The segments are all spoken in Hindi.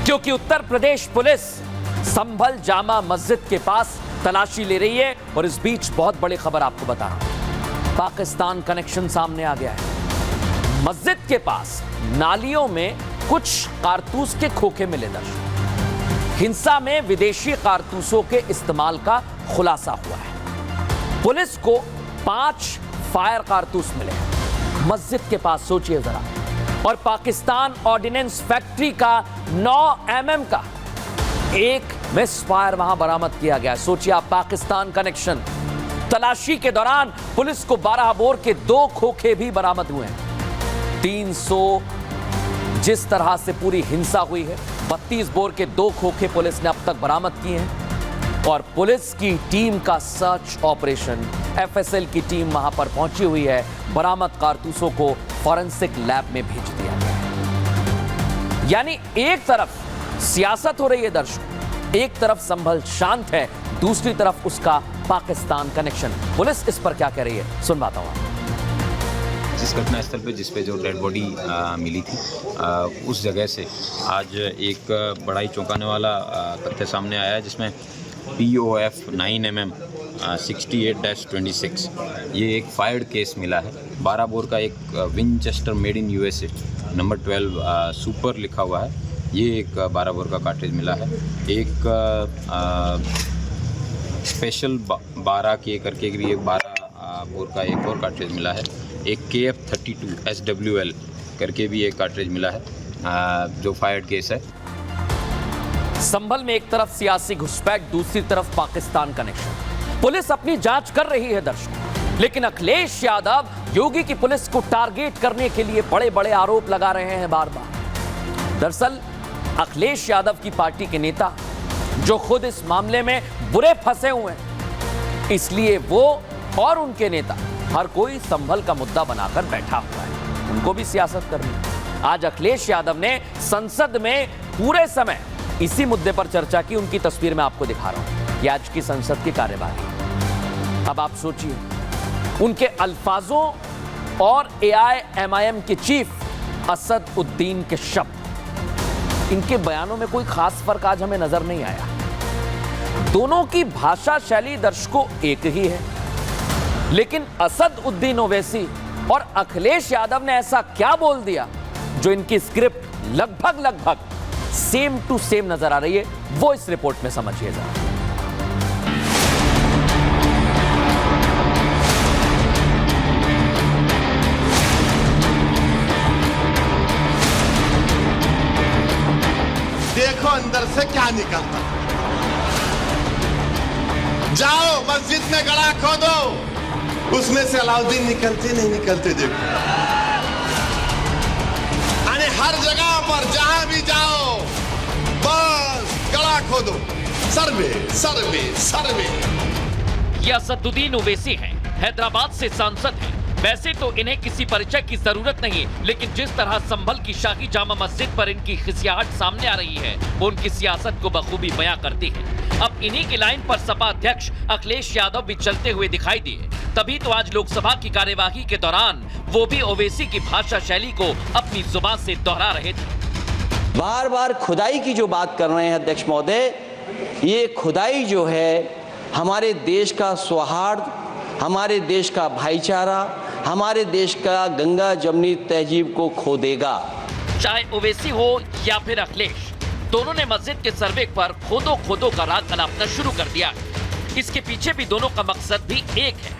क्योंकि उत्तर प्रदेश पुलिस संभल जामा मस्जिद के पास तलाशी ले रही है। और इस बीच बहुत बड़ी खबर आपको बता रहा हूं, पाकिस्तान कनेक्शन सामने आ गया है। मस्जिद के पास नालियों में कुछ कारतूस के खोखे मिले दर्शक। हिंसा में विदेशी कारतूसों के इस्तेमाल का खुलासा हुआ है। पुलिस को 5 फायर कारतूस मिले हैं मस्जिद के पास, सोचिए जरा। और पाकिस्तान ऑर्डिनेंस फैक्ट्री का 9 mm का एक मिस फायर वहां बरामद किया गया। सोचिए आप, पाकिस्तान कनेक्शन। तलाशी के दौरान पुलिस को 12 बोर के 2 खोखे भी बरामद हुए हैं। 300 जिस तरह से पूरी हिंसा हुई है, 32 बोर के 2 खोखे पुलिस ने अब तक बरामद किए हैं। और पुलिस की टीम का सर्च ऑपरेशन, एफएसएल की टीम वहां पर पहुंची हुई है। बरामद कारतूसों को फॉरेंसिक लैब में भेज दिया गया है। यानी एक तरफ सियासत हो रही है दर्शक, एक तरफ संभल शांत है, दूसरी तरफ उसका पाकिस्तान कनेक्शन। पुलिस इस पर क्या कह रही है, सुनवाता हूं। जिस घटनास्थल पे जिस पे जो डेड बॉडी मिली थी, उस जगह से आज एक बड़ा ही चौंकाने वाला तथ्य सामने आया है, जिसमें POF 9 mm 68-26 ये एक फायर्ड केस मिला है। 12 बोर का एक Winchester made in USA number 12 super लिखा हुआ है। ये एक 12 बोर का कार्ट्रिज मिला है। एक स्पेशल 12 के करके भी एक 12 बोर का एक और कार्ट्रिज मिला है। एक KF-32 SWL करके भी एक कार्ट्रिज मिला है, जो फायर्ड केस है। संभल में एक तरफ सियासी घुसपैठ, दूसरी तरफ पाकिस्तान कनेक्शन। पुलिस अपनी जांच कर रही है दर्शकों, लेकिन अखिलेश यादव योगी की पुलिस को टारगेट करने के लिए बड़े बड़े आरोप लगा रहे हैं बार बार। दरअसल अखिलेश यादव की पार्टी के नेता, जो खुद इस मामले में बुरे फंसे हुए हैं, इसलिए वो और उनके नेता हर कोई संभल का मुद्दा बनाकर बैठा हुआ है। उनको भी सियासत करनी है। आज अखिलेश यादव ने संसद में पूरे समय इसी मुद्दे पर चर्चा की। उनकी तस्वीर मैं आपको दिखा रहा हूं कि आज की संसद की कार्यवाही। अब आप सोचिए, उनके अल्फाजों और AIMIM के चीफ असद उद्दीन के शब्द, इनके बयानों में कोई खास फर्क आज हमें नजर नहीं आया। दोनों की भाषा शैली दर्शकों एक ही है, लेकिन असद उद्दीन ओवैसी और अखिलेश यादव ने ऐसा क्या बोल दिया जो इनकी स्क्रिप्ट लगभग सेम टू सेम नजर आ रही है, वो इस रिपोर्ट में समझिएगा। देखो अंदर से क्या निकलता। जाओ मस्जिद में गड़ा खोदो, उसमें से अलाउद्दीन निकलते नहीं निकलते देखो। अरे हर जगह पर जहां भी जाओ, बस गड़ा खोदो, सर्वे सर्वे सर्वे। ये असदुद्दीन ओवैसी हैं, हैदराबाद से सांसद हैं। वैसे तो इन्हें किसी परिचय की जरूरत नहीं, लेकिन जिस तरह संभल की शाही जामा मस्जिद पर इनकी खिसियाहट सामने आ रही है, वो उनकी सियासत को बखूबी बयां करती है। अब इन्हीं की लाइन पर सपा अध्यक्ष अखिलेश यादव भी चलते हुए दिखाई दिए। तभी तो आज लोकसभा की कार्यवाही के दौरान वो भी ओवैसी की भाषा शैली को अपनी जुबान से दोहरा रहे थे। बार बार खुदाई की जो बात कर रहे हैं अध्यक्ष महोदय, ये खुदाई जो है हमारे देश का सौहार्द, हमारे देश का भाईचारा, हमारे देश का गंगा जमनी तहजीब को खो देगा। चाहे ओवैसी हो या फिर अखिलेश, दोनों ने मस्जिद के सर्वे पर खोदो का राग अलापना शुरू कर दिया। इसके पीछे भी दोनों का मकसद भी एक है।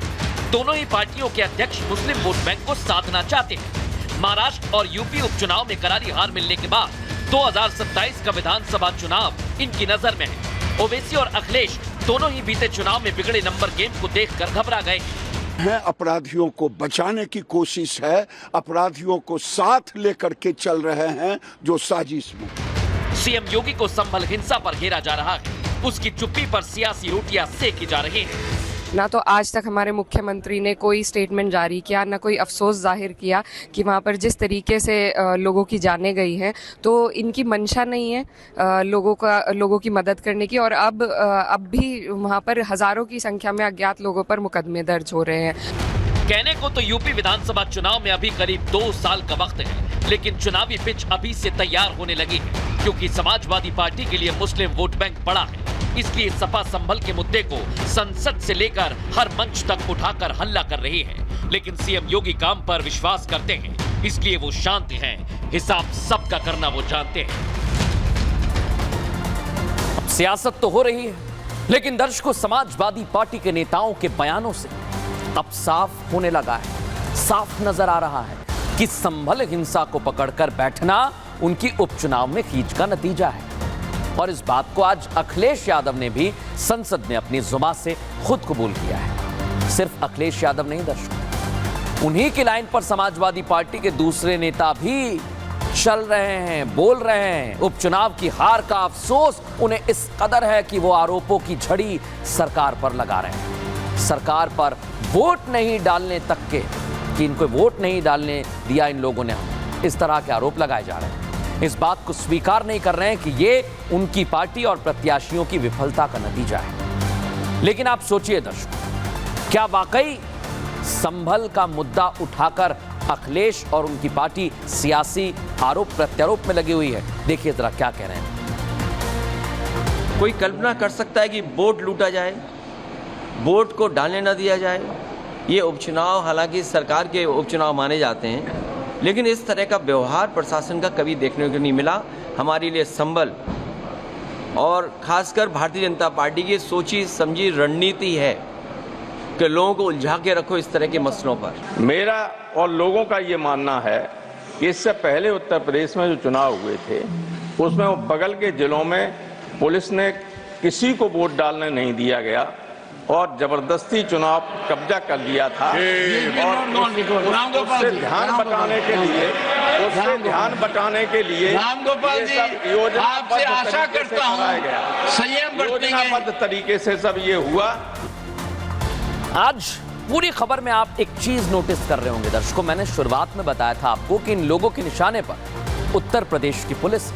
दोनों ही पार्टियों के अध्यक्ष मुस्लिम वोट बैंक को साधना चाहते हैं। महाराष्ट्र और यूपी उपचुनाव में करारी हार मिलने के बाद 2027 का विधानसभा चुनाव इनकी नजर में है। ओवैसी और अखिलेश दोनों ही बीते चुनाव में बिगड़े नंबर गेम को देखकर घबरा गए हैं। अपराधियों को बचाने की कोशिश है, अपराधियों को साथ लेकर के चल रहे हैं जो साजिश में। सीएम योगी को संभल हिंसा पर घेरा जा रहा है, उसकी चुप्पी पर सियासी रोटियां सेकी जा रही हैं। ना तो आज तक हमारे मुख्यमंत्री ने कोई स्टेटमेंट जारी किया, ना कोई अफसोस जाहिर किया कि वहाँ पर जिस तरीके से लोगों की जानें गई हैं, तो इनकी मंशा नहीं है लोगों की मदद करने की। और अब भी वहाँ पर हजारों की संख्या में अज्ञात लोगों पर मुकदमे दर्ज हो रहे हैं। कहने को तो यूपी विधानसभा चुनाव में अभी करीब 2 साल का वक्त है, लेकिन चुनावी पिच अभी से तैयार होने लगी है, क्योंकि समाजवादी पार्टी के लिए मुस्लिम वोट बैंक बड़ा है। इसलिए सपा संभल के मुद्दे को संसद से लेकर हर मंच तक उठाकर हल्ला कर रही है। लेकिन सीएम योगी काम पर विश्वास करते हैं, इसलिए वो शांत हैं। हिसाब सबका करना वो जानते हैं। अब सियासत तो हो रही है, लेकिन दर्शकों, समाजवादी पार्टी के नेताओं के बयानों से अब साफ होने लगा है, साफ नजर आ रहा है कि संभल हिंसा को पकड़कर बैठना उनकी उपचुनाव में खींच का नतीजा है। और इस बात को आज अखिलेश यादव ने भी संसद में अपनी जुबान से खुद कबूल किया है। सिर्फ अखिलेश यादव नहीं दर्शकों, उन्हीं की लाइन पर समाजवादी पार्टी के दूसरे नेता भी चल रहे हैं, बोल रहे हैं। उपचुनाव की हार का अफसोस उन्हें इस कदर है कि वो आरोपों की झड़ी सरकार पर लगा रहे हैं। सरकार पर वोट नहीं डालने तक के, कि इनको वोट नहीं डालने दिया इन लोगों ने, इस तरह के आरोप लगाए जा रहे हैं। इस बात को स्वीकार नहीं कर रहे हैं कि ये उनकी पार्टी और प्रत्याशियों की विफलता का नतीजा है। लेकिन आप सोचिए दर्शकों, क्या वाकई संभल का मुद्दा उठाकर अखिलेश और उनकी पार्टी सियासी आरोप प्रत्यारोप में लगी हुई है? देखिए जरा क्या कह रहे हैं। कोई कल्पना कर सकता है कि वोट लूटा जाए, वोट को डालने न दिया जाए? ये उपचुनाव, हालांकि सरकार के उपचुनाव माने जाते हैं, लेकिन इस तरह का व्यवहार प्रशासन का कभी देखने को नहीं मिला। हमारे लिए संभल और खासकर भारतीय जनता पार्टी की सोची समझी रणनीति है कि लोगों को उलझा के रखो इस तरह के मसलों पर। मेरा और लोगों का ये मानना है कि इससे पहले उत्तर प्रदेश में जो चुनाव हुए थे, उसमें वो बगल के जिलों में पुलिस ने किसी को वोट डालने नहीं दिया गया और जबरदस्ती चुनाव कब्जा कर लिया था। और उससे ध्यान बटाने के लिए, रामगोपाल जी, आपसे आशा करता हूं संयम योजनाबद्ध तरीके से सब ये हुआ। आज पूरी खबर में आप एक चीज नोटिस कर रहे होंगे दर्शकों, मैंने शुरुआत में बताया था आपको कि इन लोगों के निशाने पर उत्तर प्रदेश की पुलिस,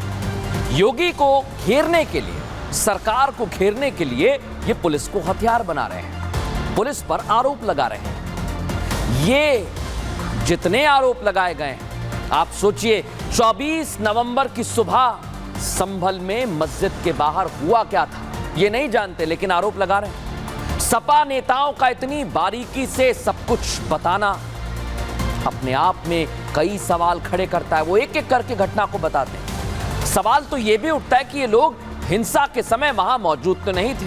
योगी को घेरने के लिए, सरकार को घेरने के लिए ये पुलिस को हथियार बना रहे हैं, पुलिस पर आरोप लगा रहे हैं। ये जितने आरोप लगाए गए हैं, आप सोचिए 24 नवंबर की सुबह संभल में मस्जिद के बाहर हुआ क्या था ये नहीं जानते, लेकिन आरोप लगा रहे हैं। सपा नेताओं का इतनी बारीकी से सब कुछ बताना अपने आप में कई सवाल खड़े करता है। वो एक एक करके घटना को बताते हैं। सवाल तो ये भी उठता है कि ये लोग हिंसा के समय वहां मौजूद तो नहीं थे,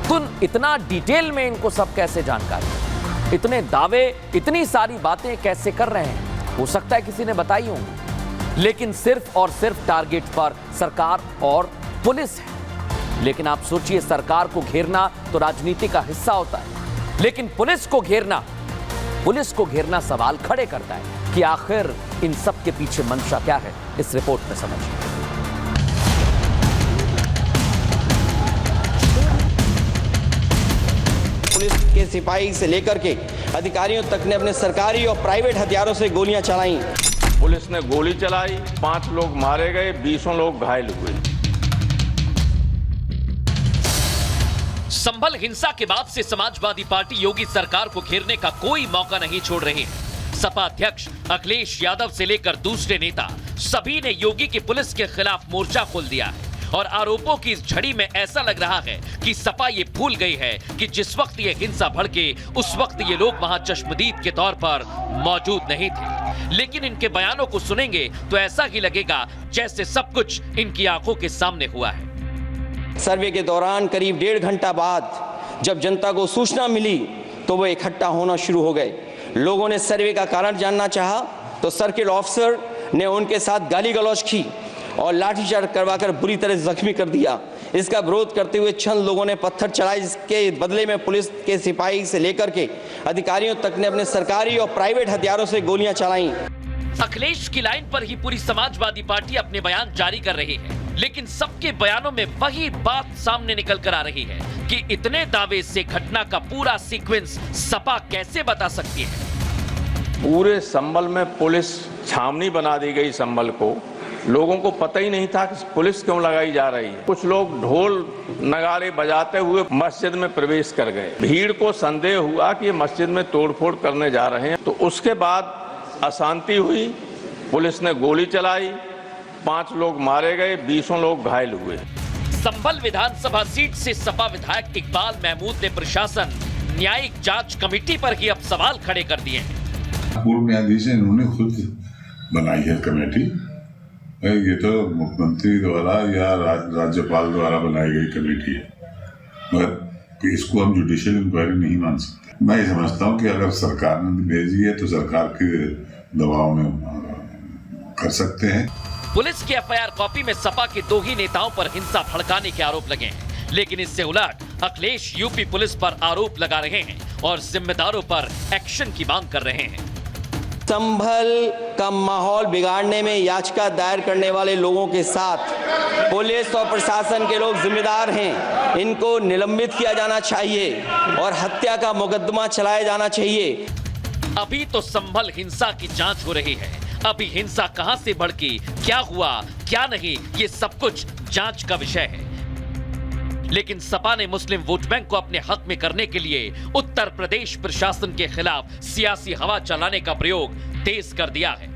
तो इतना डिटेल में इनको सब कैसे जानकारी है? इतने दावे, इतनी सारी बातें कैसे कर रहे हैं? हो सकता है किसी ने बताई होंगी, लेकिन सिर्फ और सिर्फ टारगेट पर सरकार और पुलिस है। लेकिन आप सोचिए, सरकार को घेरना तो राजनीति का हिस्सा होता है, लेकिन पुलिस को घेरना सवाल खड़े करता है कि आखिर इन सब के पीछे मंशा क्या है। इस रिपोर्ट में समझिए। पुलिस के सिपाही से लेकर के अधिकारियों तक ने अपने सरकारी और प्राइवेट हथियारों से गोलियां चलाई। पुलिस ने गोली चलाई, 5 लोग मारे गए, 20 लोग घायल हुए। संभल हिंसा के बाद से समाजवादी पार्टी योगी सरकार को घेरने का कोई मौका नहीं छोड़ रही है। सपा अध्यक्ष अखिलेश यादव से लेकर दूसरे नेता सभी ने योगी की पुलिस के खिलाफ मोर्चा खोल दिया है। और आरोपों की इस झड़ी में ऐसा लग रहा है कि सपा ये भूल गई है कि जिस वक्त ये हिंसा भड़के उस वक्त ये लोग वहां चश्मदीद के तौर पर मौजूद नहीं थे। लेकिन इनके बयानों को सुनेंगे तो ऐसा ही लगेगा जैसे सब कुछ इनकी आंखों के सामने हुआ है। सर्वे के दौरान करीब 1.5 घंटा बाद जब जनता को सूचना मिली तो वो इकट्ठा होना शुरू हो गए। लोगों ने सर्वे का कारण जानना चाहा तो सर्किल ऑफिसर ने उनके साथ गाली गलौज की और लाठीचार्ज करवाकर बुरी तरह जख्मी कर दिया। इसका विरोध करते हुए चंद लोगों ने पत्थर चलाए, जिसके बदले में पुलिस के सिपाही से लेकर के अधिकारियों तक ने अपने सरकारी और प्राइवेट हथियारों से गोलियां चलाई। अखिलेश की लाइन पर ही पूरी समाजवादी पार्टी अपने बयान जारी कर रही है, लेकिन सबके बयानों में वही बात सामने निकल कर आ रही है कि इतने दावे से घटना का पूरा सीक्वेंस सपा कैसे बता सकती है। पूरे संभल में पुलिस छावनी बना दी गई। संभल को लोगों को पता ही नहीं था कि पुलिस क्यों लगाई जा रही है। कुछ लोग ढोल नगाड़े बजाते हुए मस्जिद में प्रवेश कर गए। भीड़ को संदेह हुआ कि ये मस्जिद में तोड़फोड़ करने जा रहे हैं, तो उसके बाद अशांति हुई। पुलिस ने गोली चलाई, 5 लोग मारे गए, 20 लोग घायल हुए। संभल विधानसभा सीट से सपा विधायक इकबाल महमूद ने प्रशासन, न्यायिक जांच कमेटी पर ही अब सवाल खड़े कर दिए हैं। पूर्व न्यायाधीश इन्होंने खुद बनाई है कमेटी, ये तो मुख्यमंत्री द्वारा या राज्यपाल द्वारा बनाई गई कमेटी है, मगर इसको हम जुडिशियल इंक्वायरी नहीं मान सकते। मैं ये समझता हूँ कि अगर सरकार ने भेजी है तो सरकार के दबाव में कर सकते हैं। पुलिस की एफआईआर कॉपी में सपा के 2 ही नेताओं पर हिंसा भड़काने के आरोप लगे हैं, लेकिन इससे उलट अखिलेश यूपी पुलिस पर आरोप लगा रहे हैं और जिम्मेदारों पर एक्शन की मांग कर रहे हैं। संभल का माहौल बिगाड़ने में याचिका दायर करने वाले लोगों के साथ पुलिस और प्रशासन के लोग जिम्मेदार हैं। इनको निलंबित किया जाना चाहिए और हत्या का मुकदमा चलाया जाना चाहिए। अभी तो संभल हिंसा की जांच हो रही है, अभी हिंसा कहां से भड़की, क्या हुआ क्या नहीं, ये सब कुछ जांच का विषय है। लेकिन सपा ने मुस्लिम वोट बैंक को अपने हक में करने के लिए उत्तर प्रदेश प्रशासन के खिलाफ सियासी हवा चलाने का प्रयोग तेज कर दिया है।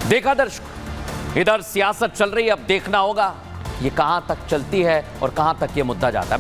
देखा दर्शक, इधर सियासत चल रही है, अब देखना होगा ये कहां तक चलती है और कहां तक ये मुद्दा जाता है।